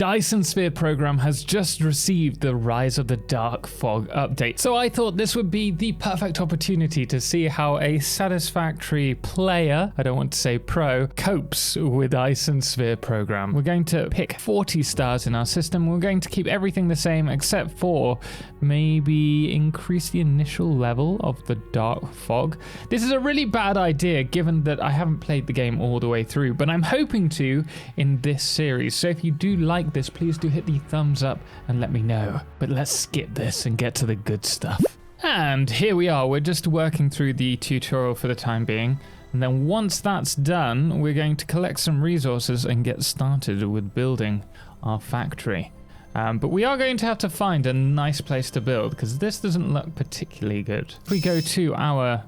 Dyson Sphere Program has just received the Rise of the Dark Fog update, so I thought this would be the perfect opportunity to see how a Satisfactory player, I don't want to say pro, copes with Dyson Sphere Program. We're going to pick 40 stars in our system. We're going to keep everything the same except for maybe increase the initial level of the Dark Fog. This is a really bad idea given that I haven't played the game all the way through, but I'm hoping to in this series. So if you do like this, please do hit the thumbs up and let me know. But let's skip this and get to the good stuff. And here we are. We're just working through the tutorial for the time being. And then once that's done, we're going to collect some resources and get started with building our factory. But we are going to have to find a nice place to build because this doesn't look particularly good. If we go to our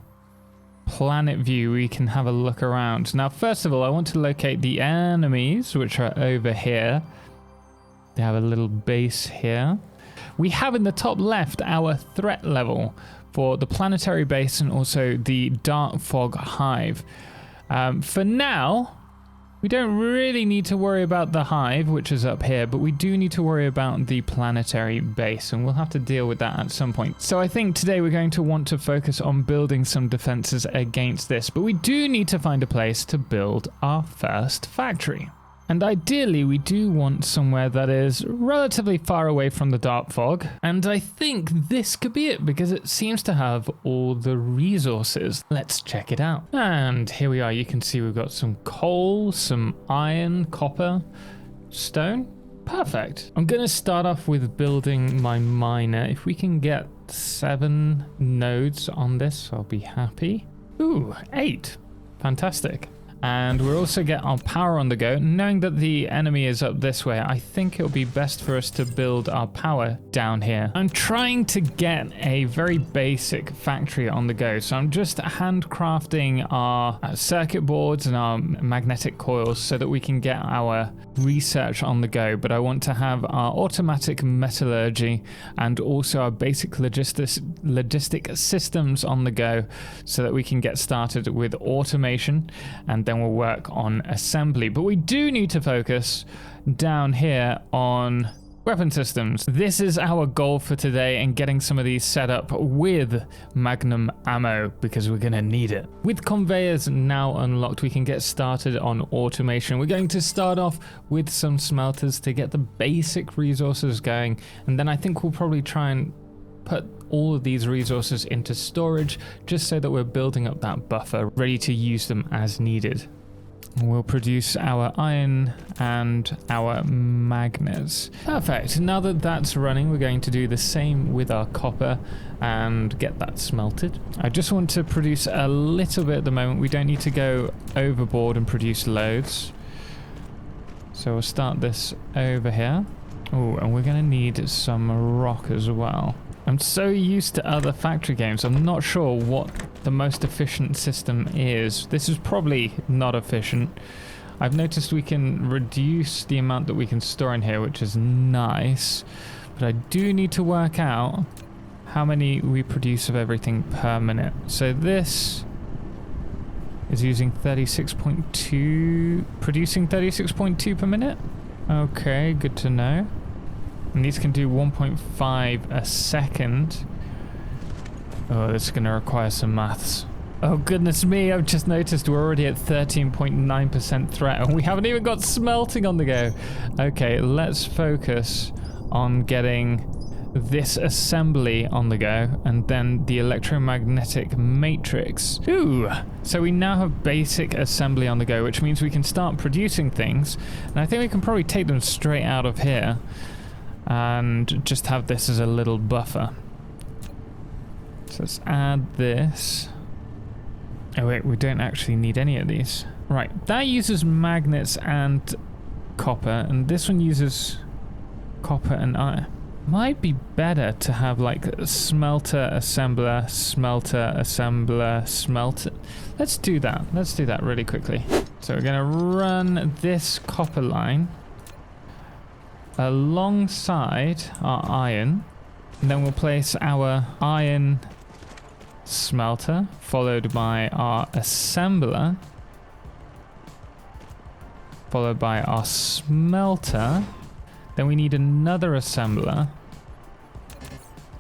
planet view, we can have a look around. Now, first of all, I want to locate the enemies, which are over here. They have a little base here. We have in the top left our threat level for the planetary base and also the Dark Fog Hive. For now, we don't really need to worry about the hive, which is up here, but we do need to worry about the planetary base, and we'll have to deal with that at some point. So I think today we're going to want to focus on building some defenses against this, but we do need to find a place to build our first factory. And ideally, we do want somewhere that is relatively far away from the Dark Fog. And I think this could be it because it seems to have all the resources. Let's check it out. And here we are. You can see we've got some coal, some iron, copper, stone. Perfect. I'm going to start off with building my miner. If we can get 7 nodes on this, I'll be happy. Ooh, 8. Fantastic. And we'll also get our power on the go. Knowing that the enemy is up this way, I think it'll be best for us to build our power down here. I'm trying to get a very basic factory on the go. So I'm just handcrafting our circuit boards and our magnetic coils so that we can get our research on the go. But I want to have our automatic metallurgy and also our basic logistic systems on the go so that we can get started with automation, and then we'll work on assembly. But we do need to focus down here on weapon systems. This is our goal for today, and getting some of these set up with magnum ammo because we're going to need it. With conveyors now unlocked, we can get started on automation. We're going to start off with some smelters to get the basic resources going, and then I think we'll probably try and put all of these resources into storage just so that we're building up that buffer, ready to use them as needed. We'll produce our iron and our magnets. Perfect. Now that that's running, we're going to do the same with our copper and get that smelted. I just want to produce a little bit at the moment. We don't need to go overboard and produce loads. So we'll start this over here. Oh, and we're going to need some rock as well. I'm so used to other factory games, I'm not sure what the most efficient system is. This is probably not efficient. I've noticed we can reduce the amount that we can store in here, which is nice. But I do need to work out how many we produce of everything per minute. So this is using 36.2, producing 36.2 per minute. Okay, good to know. And these can do 1.5 a second. Oh, this is going to require some maths. Oh, goodness me. I've just noticed we're already at 13.9% threat, and we haven't even got smelting on the go. Okay, let's focus on getting this assembly on the go, and then the electromagnetic matrix. Ooh, so we now have basic assembly on the go, which means we can start producing things. And I think we can probably take them straight out of here and just have this as a little buffer. So let's add this. Oh wait, we don't actually need any of these. Right, that uses magnets and copper, and this one uses copper and iron. Might be better to have like smelter, assembler, smelter, assembler, smelter. Let's do that. Let's do that really quickly. So we're gonna run this copper line alongside our iron, and then we'll place our iron smelter followed by our assembler, followed by our smelter, Then we need another assembler.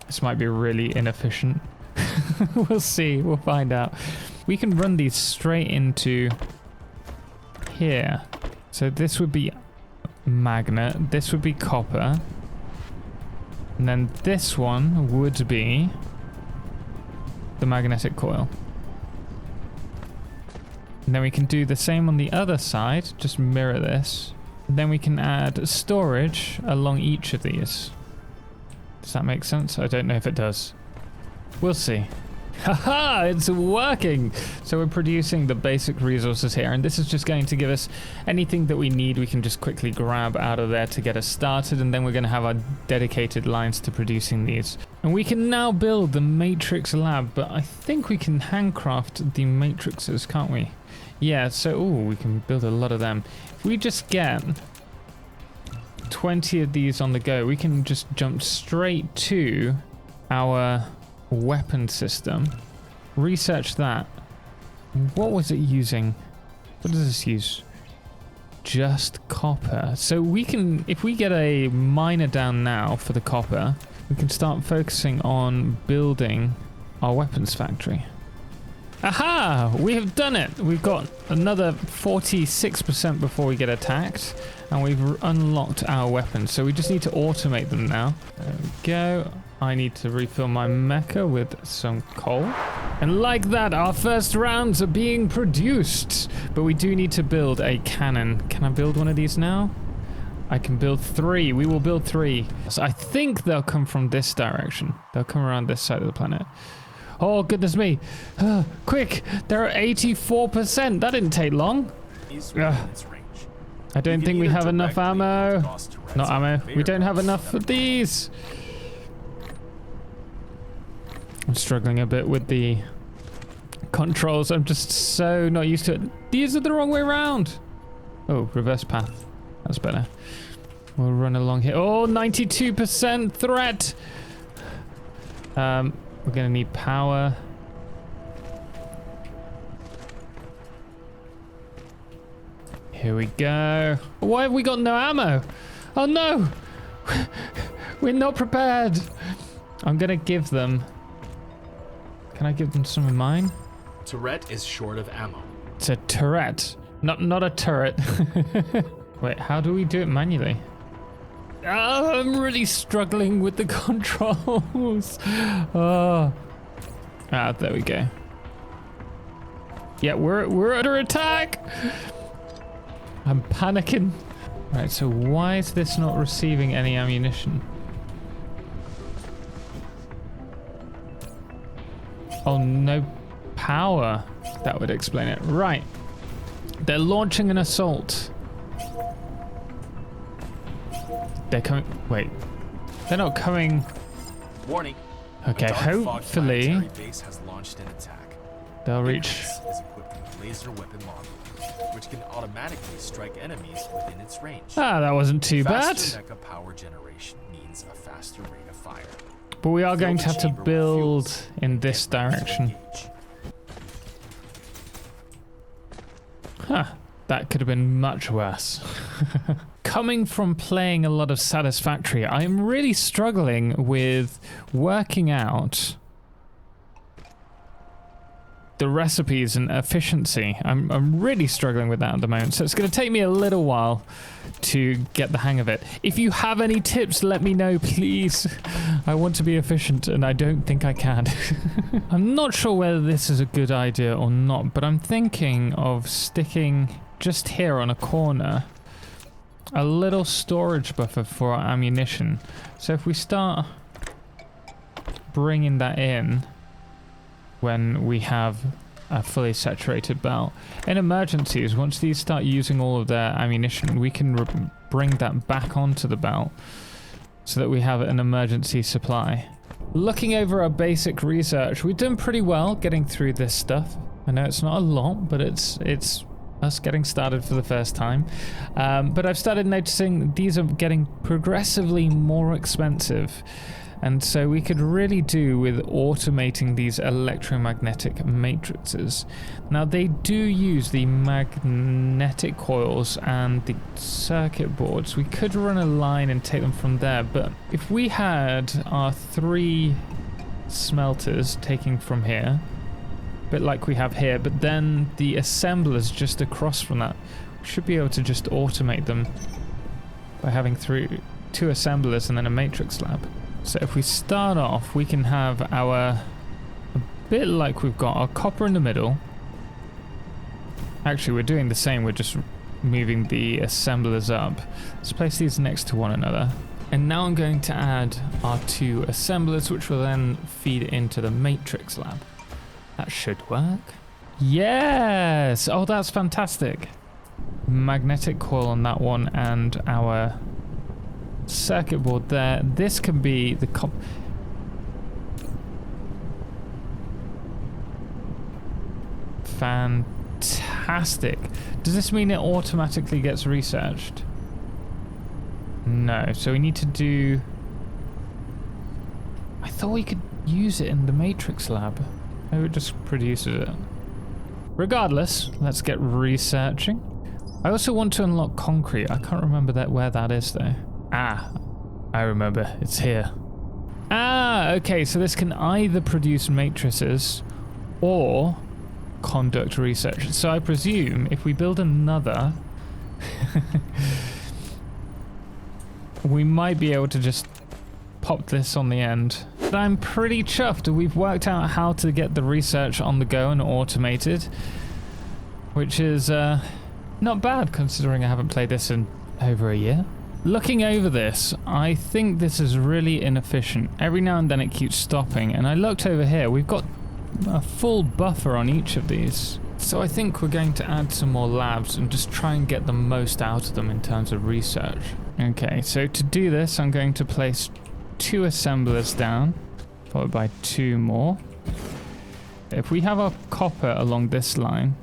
This might be really inefficient. We'll see. We'll find out. We can run these straight into here. So this would be magnet. This would be copper. And then this one would be the magnetic coil. And then we can do the same on the other side. Just mirror this. And then we can add storage along each of these. Does that make sense? I don't know if it does. We'll see. Haha, it's working! So we're producing the basic resources here, and this is just going to give us anything that we need. We can just quickly grab out of there to get us started, and then we're going to have our dedicated lines to producing these. And we can now build the matrix lab, but I think we can handcraft the matrices, can't we? Yeah, so ooh, we can build a lot of them. If we just get 20 of these on the go, we can just jump straight to our weapon system, research that. What was it using? What does this use? Just copper. So we can, if we get a miner down now for the copper, we can start focusing on building our weapons factory. Aha! We have done it! We've got another 46% before we get attacked, and we've unlocked our weapons. So we just need to automate them now. There we go. I need to refill my mecha with some coal. And like that, our first rounds are being produced. But we do need to build a cannon. Can I build one of these now? I can build 3. We will build 3. So I think they'll come from this direction. They'll come around this side of the planet. Oh, goodness me. Quick, they're at 84%. That didn't take long. I don't think we have enough ammo. Not ammo. We don't have enough of these. I'm struggling a bit with the controls. I'm just so not used to it. These are the wrong way around. Oh, reverse path. That's better. We'll run along here. Oh, 92% threat. We're going to need power. Here we go. Why have we got no ammo? Oh, no. We're not prepared. I'm going to give them... Can I give them some of mine? Turret is short of ammo. It's a turret, not a turret. Wait, how do we do it manually? Oh, I'm really struggling with the controls. Oh. Ah, there we go. Yeah, we're under attack. I'm panicking. Right, so why is this not receiving any ammunition? Oh, no power. That would explain it. Right. They're launching an assault. They're coming. Wait. They're not coming. Warning. Okay, hopefully base has launched an attack. They'll reach. Is equipped with a laser weapon module, which can automatically strike enemies within its range. Ah, that wasn't too bad. Faster mecha power generation means a faster rate of fire. But we are going to have to build in this direction. Huh, that could have been much worse. Coming from playing a lot of Satisfactory, I am really struggling with working out the recipes and efficiency. I'm really struggling with that at the moment, so it's going to take me a little while to get the hang of it. If you have any tips, let me know, please. I want to be efficient, and I don't think I can. I'm not sure whether this is a good idea or not, but I'm thinking of sticking just here on a corner a little storage buffer for our ammunition. So if we start bringing that in when we have a fully saturated belt, in emergencies, once these start using all of their ammunition, we can bring that back onto the belt so that we have an emergency supply. Looking over our basic research, we've done pretty well getting through this stuff. I know it's not a lot, but it's us getting started for the first time. But I've started noticing these are getting progressively more expensive. And so we could really do with automating these electromagnetic matrices. Now they do use the magnetic coils and the circuit boards. We could run a line and take them from there, but if we had our 3 smelters taking from here, a bit like we have here, but then the assemblers just across from that, we should be able to just automate them by having 2 assemblers and then a matrix lab. So if we start off, we can have a bit like we've got our copper in the middle. Actually, we're doing the same, we're just moving the assemblers up. Let's place these next to one another. And now I'm going to add our 2 assemblers, which will then feed into the matrix lab. That should work. Yes! Oh, that's fantastic. Magnetic coil on that one and our circuit board there. This can be the fantastic. Does this mean it automatically gets researched? No, so we need to do... I thought we could use it in the matrix lab. Maybe it just produces it. Regardless, let's get researching. I also want to unlock concrete. I can't remember where that is though. Ah, I remember. It's here. Ah, okay, so this can either produce matrices or conduct research. So I presume if we build another, we might be able to just pop this on the end. But I'm pretty chuffed. We've worked out how to get the research on the go and automated, which is not bad considering I haven't played this in over a year. Looking over this, I think this is really inefficient. Every now and then it keeps stopping, and I looked over here, we've got a full buffer on each of these. So I think we're going to add some more labs and just try and get the most out of them in terms of research. Okay, so to do this, I'm going to place 2 assemblers down, followed by 2 more. If we have our copper along this line,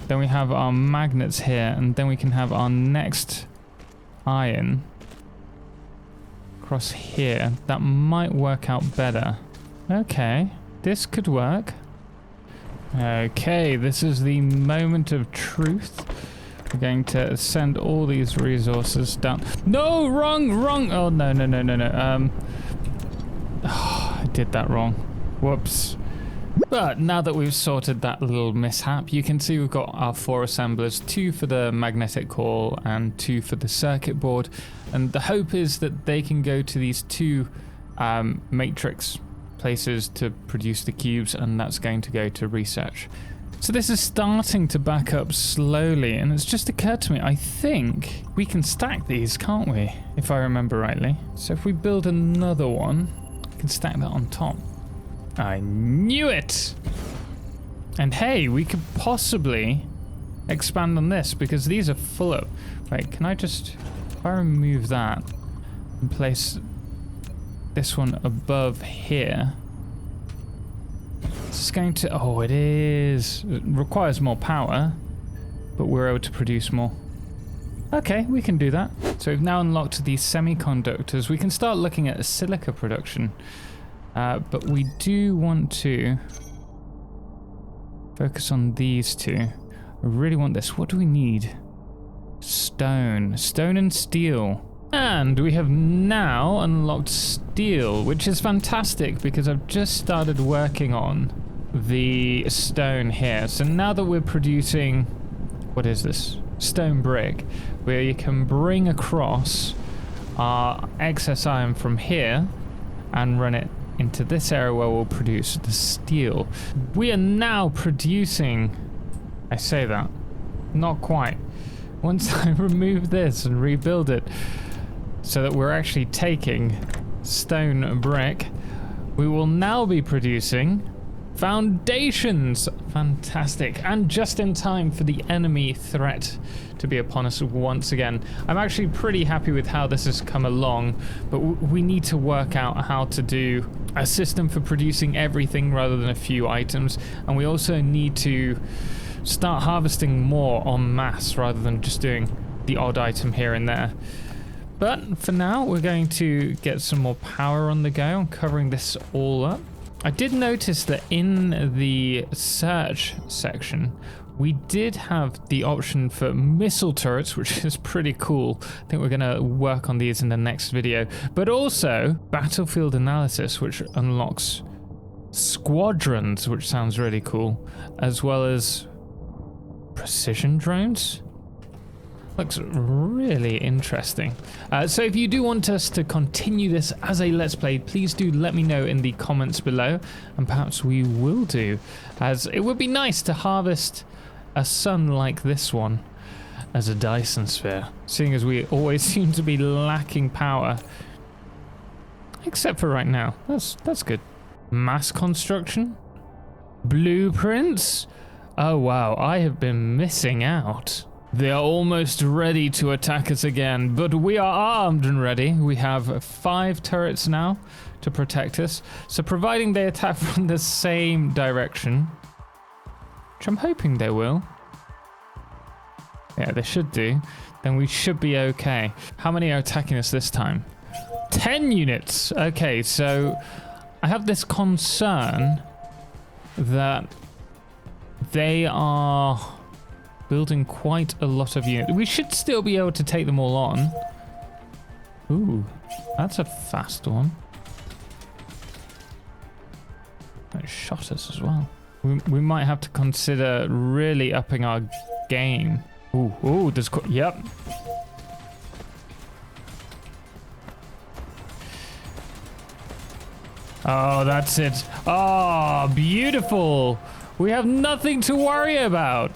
then we have our magnets here, and then we can have our next iron across here. That might work out better. Okay, this could work. Okay, this is the moment of truth. We're going to send all these resources down. No, wrong. Oh, no. Oh, I did that wrong. Whoops. But now that we've sorted that little mishap, you can see we've got our 4 assemblers, 2 for the magnetic coil and 2 for the circuit board. And the hope is that they can go to these 2 matrix places to produce the cubes, and that's going to go to research. So this is starting to back up slowly, and it's just occurred to me, I think we can stack these, can't we? If I remember rightly. So if we build another one, we can stack that on top. I knew it! And hey, we could possibly expand on this because these are full up. Wait, can I just... If I remove that and place this one above here, it's going to... Oh, it is. It requires more power, but we're able to produce more. Okay, we can do that. So we've now unlocked the semiconductors. We can start looking at silica production. But we do want to focus on these 2. I really want this. What do we need? Stone. Stone and steel. And we have now unlocked steel, which is fantastic because I've just started working on the stone here. So now that we're producing... What is this? Stone brick. Where you can bring across our excess iron from here and run it into this area where we'll produce the steel. We are now producing... I say that. Not quite. Once I remove this and rebuild it so that we're actually taking stone brick, we will now be producing foundations. Fantastic. And just in time for the enemy threat to be upon us once again. I'm actually pretty happy with how this has come along, but we need to work out how to do a system for producing everything rather than a few items, and we also need to start harvesting more en masse rather than just doing the odd item here and there. But for now, we're going to get some more power on the go. I'm covering this all up. I did notice that in the search section, we did have the option for missile turrets, which is pretty cool. I think we're going to work on these in the next video. But also battlefield analysis, which unlocks squadrons, which sounds really cool, as well as precision drones. Looks really interesting. So if you do want us to continue this as a Let's Play, please do let me know in the comments below, and perhaps we will do, as it would be nice to harvest a sun like this one as a Dyson Sphere, seeing as we always seem to be lacking power. Except for right now. That's good. Mass construction? Blueprints? Oh wow, I have been missing out. They are almost ready to attack us again, but we are armed and ready. We have 5 turrets now to protect us. So providing they attack from the same direction, which I'm hoping they will. Yeah, they should do. Then we should be okay. How many are attacking us this time? 10 units. Okay, so I have this concern that they are building quite a lot of units. We should still be able to take them all on. Ooh, that's a fast one. It shot us as well. We might have to consider really upping our game. Ooh, there's... Yep. Oh, that's it. Oh, beautiful. We have nothing to worry about.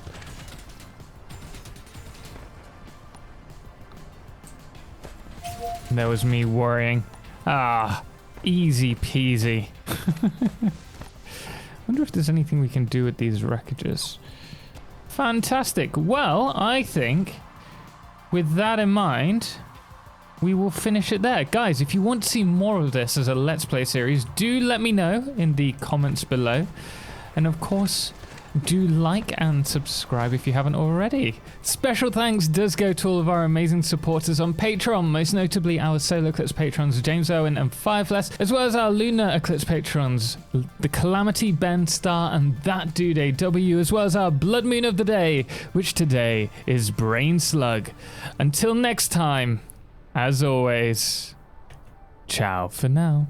There was me worrying. Ah, easy peasy. Wonder if there's anything we can do with these wreckages. Fantastic. Well, I think with that in mind, we will finish it there. Guys, if you want to see more of this as a Let's Play series, do let me know in the comments below. And of course, do like and subscribe if you haven't already. Special thanks does go to all of our amazing supporters on Patreon, most notably our Solar Eclipse patrons James Owen and Firefless, as well as our Lunar Eclipse patrons The Calamity, Ben Star, and That Dude AW, as well as our Blood Moon of the Day, which today is Brain Slug. Until next time, as always, ciao for now.